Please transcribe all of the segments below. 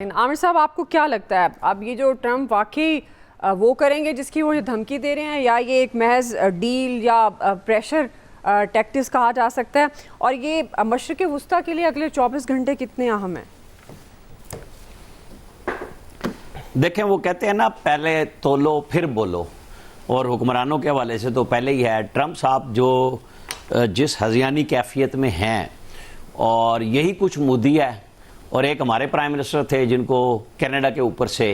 आमिर साहब, आपको क्या लगता है अब ये जो ट्रम्प वाकई वो करेंगे जिसकी वो धमकी दे रहे हैं, या ये एक महज डील या प्रेशर टैक्टिक्स कहा जा सकता है? और ये मशरिक़ वुस्ता के लिए अगले 24 घंटे कितने अहम हैं? देखें, वो कहते हैं ना, पहले तोलो फिर बोलो, और हुक्मरानों के हवाले से तो पहले ही है। ट्रम्प साहब जो जिस हज़ियानी कैफियत में हैं, और यही कुछ मोदी है और एक हमारे प्राइम मिनिस्टर थे जिनको कनाडा के ऊपर से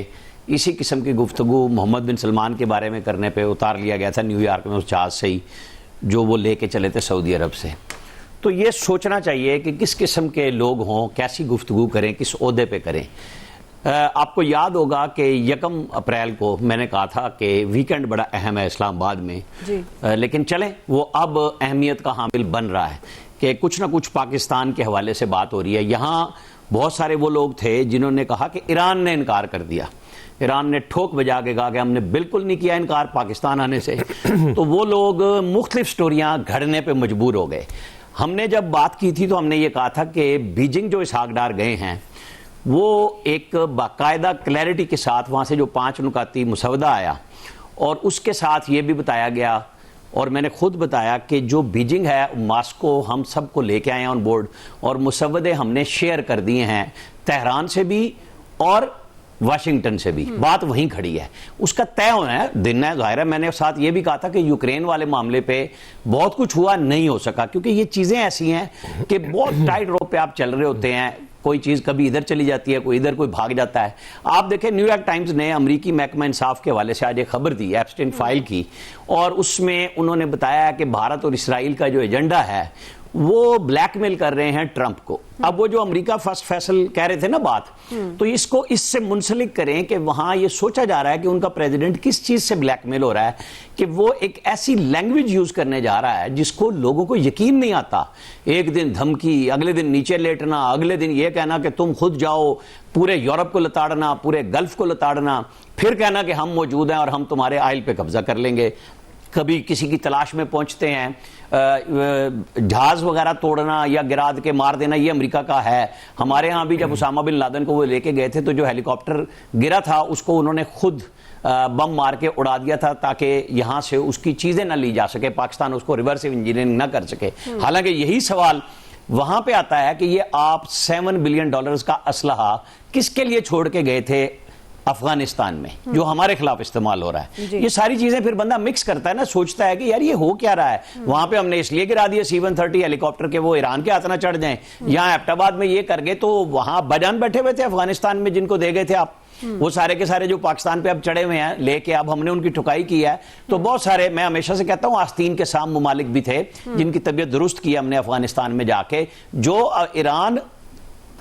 इसी किस्म की गुफ्तगू मोहम्मद बिन सलमान के बारे में करने पे उतार लिया गया था न्यूयॉर्क में, उस जहाज से ही जो वो लेके चले थे सऊदी अरब से। तो ये सोचना चाहिए कि किस किस्म के लोग हों, कैसी गुफ्तगू करें, किस ओहदे पे करें। आपको याद होगा कि 1 अप्रैल को मैंने कहा था कि वीकेंड बड़ा अहम है इस्लामाबाद में जी। लेकिन चलें, वो अब अहमियत का हामिल बन रहा है कि कुछ ना कुछ पाकिस्तान के हवाले से बात हो रही है। यहाँ बहुत सारे वो लोग थे जिन्होंने कहा कि ईरान ने इनकार कर दिया, ईरान ने ठोक बजा के कहा कि हमने बिल्कुल नहीं किया इनकार पाकिस्तान आने से। तो वो लोग मुख्तलिफ स्टोरियां घड़ने पे मजबूर हो गए। हमने जब बात की थी तो हमने ये कहा था कि बीजिंग जो इसहाक डार गए हैं, वो एक बाकायदा क्लैरिटी के साथ वहाँ से जो 5 नुकाती मुसवदा आया, और उसके साथ ये भी बताया गया, और मैंने खुद बताया कि जो बीजिंग है, मास्को हम सबको लेके आए हैं ऑन बोर्ड, और मुसवदे हमने शेयर कर दिए हैं तेहरान से भी और वाशिंगटन से भी। बात वहीं खड़ी है, उसका तय होना है, दिन है, जाहिर है। मैंने साथ ये भी कहा था कि यूक्रेन वाले मामले पे बहुत कुछ हुआ नहीं हो सका, क्योंकि ये चीज़ें ऐसी हैं कि बहुत टाइट रोप पे आप चल रहे होते हैं। कोई चीज़ कभी इधर चली जाती है, कोई इधर, कोई भाग जाता है। आप देखें, न्यूयॉर्क टाइम्स ने अमरीकी महकमा इंसाफ के हवाले से आज एक खबर दी, एप्स्टीन फाइल की, और उसमें उन्होंने बताया कि भारत और इसराइल का जो एजेंडा है वो ब्लैकमेल कर रहे हैं ट्रंप को। अब वो जो अमेरिका फर्स्ट फैसल कह रहे थे ना बात, तो इसको इससे मुंसलिक करें कि वहां ये सोचा जा रहा है कि उनका प्रेसिडेंट किस चीज से ब्लैकमेल हो रहा है, कि वो एक ऐसी लैंग्वेज यूज करने जा रहा है जिसको लोगों को यकीन नहीं आता। एक दिन धमकी, अगले दिन नीचे लेटना, अगले दिन ये कहना कि तुम खुद जाओ, पूरे यूरोप को लताड़ना, पूरे गल्फ को लताड़ना, फिर कहना कि हम मौजूद हैं और हम तुम्हारे आइल पे कब्जा कर लेंगे। कभी किसी की तलाश में पहुंचते हैं, जहाज वगैरह तोड़ना या गिरा के मार देना, ये अमेरिका का है। हमारे यहाँ भी जब उसामा बिन लादेन को वो लेके गए थे, तो जो हेलीकॉप्टर गिरा था उसको उन्होंने खुद बम मार के उड़ा दिया था, ताकि यहाँ से उसकी चीज़ें ना ली जा सके, पाकिस्तान उसको रिवर्स इंजीनियरिंग ना कर सके। हालांकि यही सवाल वहाँ पे आता है कि ये आप $7 बिलियन का असलहा किसके लिए छोड़ के गए थे अफगानिस्तान में, जो हमारे खिलाफ इस्तेमाल हो रहा है। ये सारी चीजें फिर बंदा मिक्स करता है ना, सोचता है कि यार ये हो क्या रहा है। वहां पे हमने इसलिए गिरा दिए C-130 हेलीकॉप्टर के वो ईरान के हाथ ना चढ़ जाएं, यहाँ एबटाबाद में ये कर गए तो वहां बजान बैठे हुए थे अफगानिस्तान में जिनको दे गए थे आप, वो सारे के सारे जो पाकिस्तान पे अब चढ़े हुए हैं लेके, अब हमने उनकी ठुकाई की है। तो बहुत सारे, मैं हमेशा से कहता हूं, आस्तीन के साम ममालिक भी थे जिनकी तबीयत दुरुस्त की हमने अफगानिस्तान में जाके। जो ईरान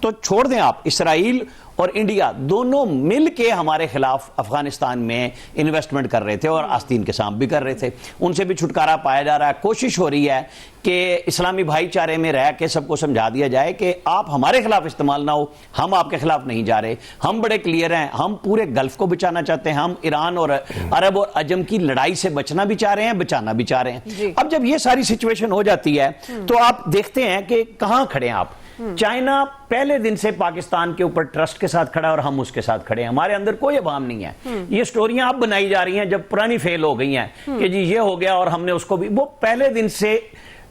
तो छोड़ दें आप, इसराइल और इंडिया दोनों मिल के हमारे खिलाफ अफगानिस्तान में इन्वेस्टमेंट कर रहे थे और आस्तीन के सांप भी कर रहे थे। उनसे भी छुटकारा पाया जा रहा है। कोशिश हो रही है कि इस्लामी भाईचारे में रह के सबको समझा दिया जाए कि आप हमारे खिलाफ इस्तेमाल ना हो, हम आपके खिलाफ नहीं जा रहे, हम बड़े क्लियर हैं, हम पूरे गल्फ को बचाना चाहते हैं, हम ईरान और अरब और अजम की लड़ाई से बचना भी चाह रहे हैं, बचाना भी चाह रहे हैं। अब जब ये सारी सिचुएशन हो जाती है तो आप देखते हैं कि कहां खड़े हैं आप। चाइना पहले दिन से पाकिस्तान के ऊपर ट्रस्ट के साथ खड़ा है और हम उसके साथ खड़े हैं, हमारे अंदर कोई अभाव नहीं है। ये स्टोरियां अब बनाई जा रही हैं जब पुरानी फेल हो गई हैं कि जी ये हो गया और हमने उसको भी। वो पहले दिन से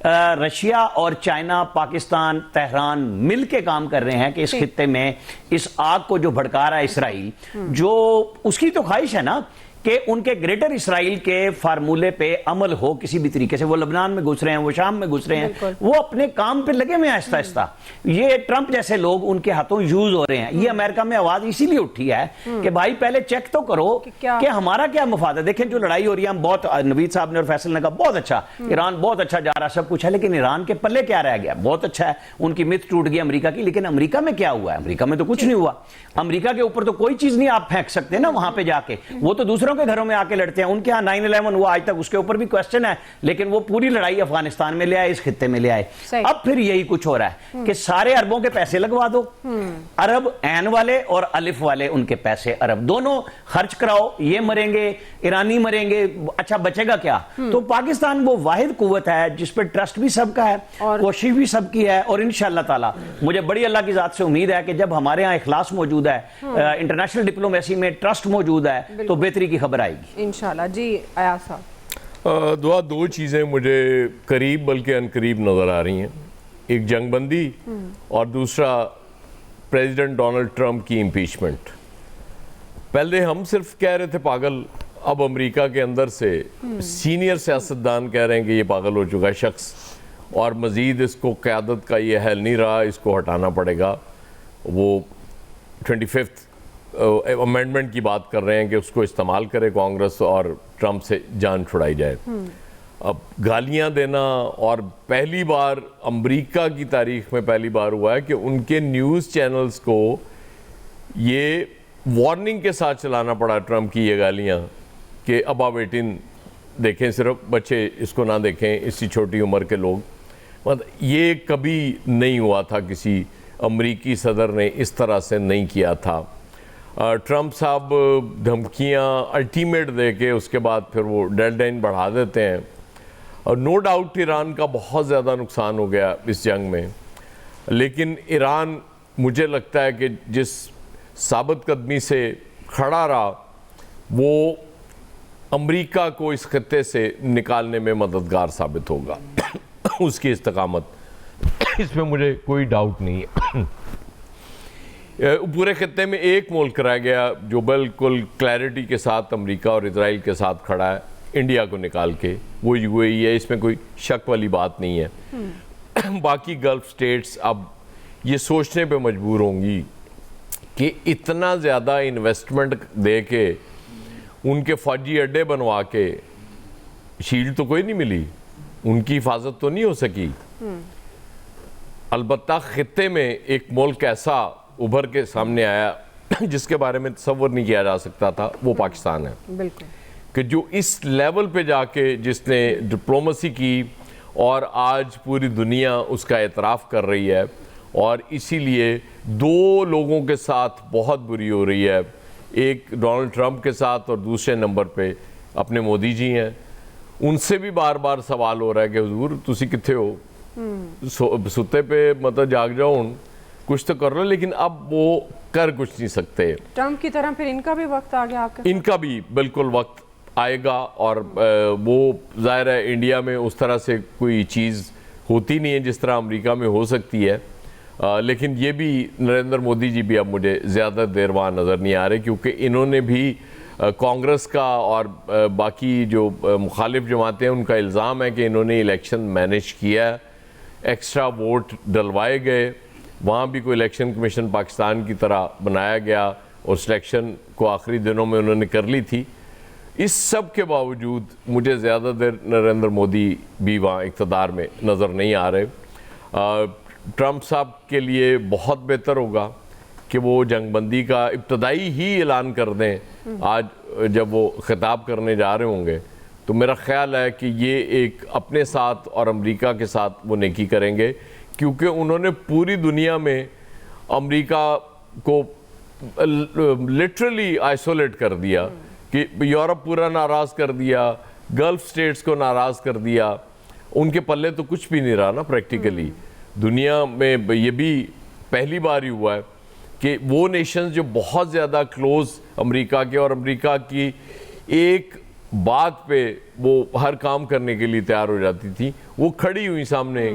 रशिया और चाइना, पाकिस्तान, तेहरान मिल के काम कर रहे हैं कि इस खित्ते में इस आग को जो भड़का रहा है इसराइल, जो उसकी तो ख्वाहिश है ना कि उनके ग्रेटर इसराइल के फार्मूले पे अमल हो किसी भी तरीके से। वो लबनान में घुस रहे हैं, वो शाम में घुस रहे हैं, वो अपने काम पे लगे हुए हैं आहिस्ता आहिस्ता। ये ट्रंप जैसे लोग उनके हाथों यूज हो रहे हैं। ये अमेरिका में आवाज इसीलिए उठी है कि भाई पहले चेक तो करो कि हमारा क्या मफाद है। देखें जो लड़ाई हो रही है, हम बहुत, नवीद साहब ने और फैसल ने कहा बहुत अच्छा, ईरान बहुत अच्छा जा रहा, सब कुछ है, लेकिन ईरान के पल्ले क्या रह गया? बहुत अच्छा है, उनकी मिथ टूट गई अमेरिका की, लेकिन अमेरिका में क्या हुआ है? अमेरिका में तो कुछ नहीं हुआ। अमेरिका के ऊपर तो कोई चीज नहीं आप फेंक सकते ना वहां पे जाके, वो तो दूसरा दूसरों के घरों में आके लड़ते हैं। उनके यहाँ 9/11 हुआ, आज तक उसके ऊपर भी क्वेश्चन है, लेकिन वो पूरी लड़ाई अफगानिस्तान में ले आए, इस खित्ते में ले आए। अब फिर यही कुछ हो रहा है कि सारे अरबों के पैसे लगवा दो, अरब ऐन वाले और अलिफ वाले, उनके पैसे अरब दोनों खर्च कराओ, ये मरेंगे, ईरानी मरेंगे, अच्छा बचेगा क्या? तो पाकिस्तान वो वाहिद कुव्वत है जिस पर ट्रस्ट भी सबका है, कोशिश भी सबकी है, और इंशाअल्लाह ताला मुझे बड़ी अल्लाह की जात से उम्मीद है कि जब हमारे यहाँ इखलास मौजूद है, इंटरनेशनल डिप्लोमेसी में ट्रस्ट मौजूद है, तो बेहतरी की खबर आएगी इंशाअल्लाह। जी अयाज साहब। दुआ, दो चीज़ें मुझे करीब बल्कि अनकरीब नज़र आ रही हैं, एक जंगबंदी और दूसरा प्रेसिडेंट डोनाल्ड ट्रंप की इम्पीचमेंट। पहले हम सिर्फ कह रहे थे पागल, अब अमेरिका के अंदर से सीनियर सियासतदान कह रहे हैं कि ये पागल हो चुका है शख्स, और मज़ीद इसको क़यादत का ये हल नहीं रहा, इसको हटाना पड़ेगा। वो 25th अमेंडमेंट की बात कर रहे हैं कि उसको इस्तेमाल करे कांग्रेस और ट्रंप से जान छुड़ाई जाए। अब गालियां देना, और पहली बार अमेरिका की तारीख में पहली बार हुआ है कि उनके न्यूज़ चैनल्स को ये वार्निंग के साथ चलाना पड़ा ट्रंप की ये गालियां कि अबाव 18 देखें, सिर्फ बच्चे इसको ना देखें, इसकी छोटी उम्र के लोग। मतलब ये कभी नहीं हुआ था, किसी अमरीकी सदर ने इस तरह से नहीं किया था। ट्रंप साहब धमकियां अल्टीमेट दे के उसके बाद फिर वो डेडलाइन बढ़ा देते हैं, और नो डाउट ईरान का बहुत ज़्यादा नुकसान हो गया इस जंग में। लेकिन ईरान मुझे लगता है कि जिस साबित कदमी से खड़ा रहा, वो अमेरिका को इस खत्ते से निकालने में मददगार साबित होगा। उसकी इस्तकामत, इसमें मुझे कोई डाउट नहीं है। पूरे खत्ते में एक मुल्क रह गया जो बिल्कुल क्लैरिटी के साथ अमेरिका और इजराइल के साथ खड़ा है, इंडिया को निकाल के, वो यूएई है, इसमें कोई शक वाली बात नहीं है। बाकी गल्फ स्टेट्स अब ये सोचने पे मजबूर होंगी कि इतना ज़्यादा इन्वेस्टमेंट दे के, उनके फौजी अड्डे बनवा के, शील्ड तो कोई नहीं मिली, उनकी हिफाजत तो नहीं हो सकी। अलबत्ता खित्ते में एक मुल्क ऐसा उभर के सामने आया जिसके बारे में तसव्वुर नहीं किया जा सकता था, वो पाकिस्तान है। बिल्कुल, कि जो इस लेवल पे जाके जिसने डिप्लोमेसी की, और आज पूरी दुनिया उसका एतराफ़ कर रही है, और इसीलिए दो लोगों के साथ बहुत बुरी हो रही है, एक डोनाल्ड ट्रंप के साथ और दूसरे नंबर पे अपने मोदी जी हैं। उनसे भी बार बार सवाल हो रहा है कि हुजूर तुसी किथे हो, सुते पे मतलब जाग जाओ, कुछ तो कर लो, लेकिन अब वो कर कुछ नहीं सकते। ट्रंप की तरह फिर इनका भी वक्त आ गया आपके? इनका भी बिल्कुल वक्त आएगा, और वो ज़ाहिर है इंडिया में उस तरह से कोई चीज़ होती नहीं है जिस तरह अमेरिका में हो सकती है। लेकिन ये भी नरेंद्र मोदी जी भी अब मुझे ज़्यादा देर वहाँ नज़र नहीं आ रहे, क्योंकि इन्होंने भी कांग्रेस का और बाकी जो मुखालिफ जमातें हैं उनका इल्ज़ाम है कि इन्होंने इलेक्शन मैनेज किया, एक्स्ट्रा वोट डलवाए गए, वहाँ भी कोई इलेक्शन कमीशन पाकिस्तान की तरह बनाया गया और सिलेक्शन को आखिरी दिनों में उन्होंने कर ली थी। इस सब के बावजूद मुझे ज़्यादा देर नरेंद्र मोदी भी वहाँ इक़्तिदार में नज़र नहीं आ रहे। ट्रंप साहब के लिए बहुत बेहतर होगा कि वो जंगबंदी का इब्तदाई ही ऐलान कर दें आज जब वो खिताब करने जा रहे होंगे। तो मेरा ख्याल है कि ये एक अपने साथ और अमेरिका के साथ वो नेकी करेंगे, क्योंकि उन्होंने पूरी दुनिया में अमेरिका को लिटरली आइसोलेट कर दिया, कि यूरोप पूरा नाराज़ कर दिया, गल्फ स्टेट्स को नाराज़ कर दिया, उनके पल्ले तो कुछ भी नहीं रहा ना प्रैक्टिकली। दुनिया में ये भी पहली बार ही हुआ है कि वो नेशंस जो बहुत ज़्यादा क्लोज अमेरिका के, और अमेरिका की एक बात पे वो हर काम करने के लिए तैयार हो जाती थी, वो खड़ी हुई सामने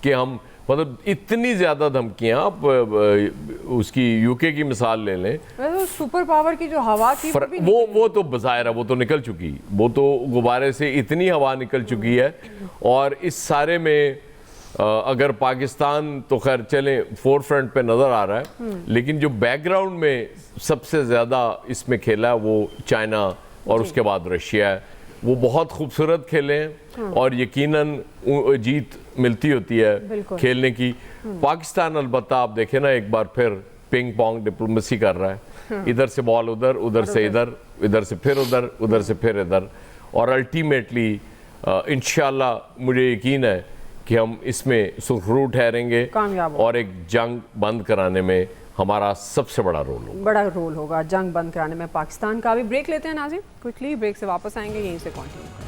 कि हम मतलब इतनी ज़्यादा धमकियाँ। आप उसकी यूके की मिसाल ले लें, तो सुपर पावर की जो हवा थी वो तो बज़ाहिर है वो तो निकल चुकी, वो तो गुब्बारे से इतनी हवा निकल चुकी है। और इस सारे में अगर पाकिस्तान तो खैर चले फोर फ्रंट पे नज़र आ रहा है, लेकिन जो बैकग्राउंड में सबसे ज़्यादा इसमें खेला है वो चाइना और उसके बाद रशिया है। वो बहुत खूबसूरत खेले हैं और यकीनन जीत मिलती होती है खेलने की। पाकिस्तान अलबत्ता आप देखें ना, एक बार फिर पिंग पोंग डिप्लोमेसी कर रहा है, इधर से बॉल उधर, उधर से इधर, इधर से फिर उधर, उधर से फिर इधर, और अल्टीमेटली इंशाल्लाह मुझे यकीन है कि हम इसमें सुखरू ठहरेंगे कामयाब होंगे। और एक जंग बंद कराने में हमारा सबसे बड़ा रोल होगा। बड़ा रोल होगा जंग बंद कराने में पाकिस्तान का। भी ब्रेक लेते हैं नाज़रीन, क्विकली ब्रेक से वापस आएंगे, यहीं से कंटिन्यू।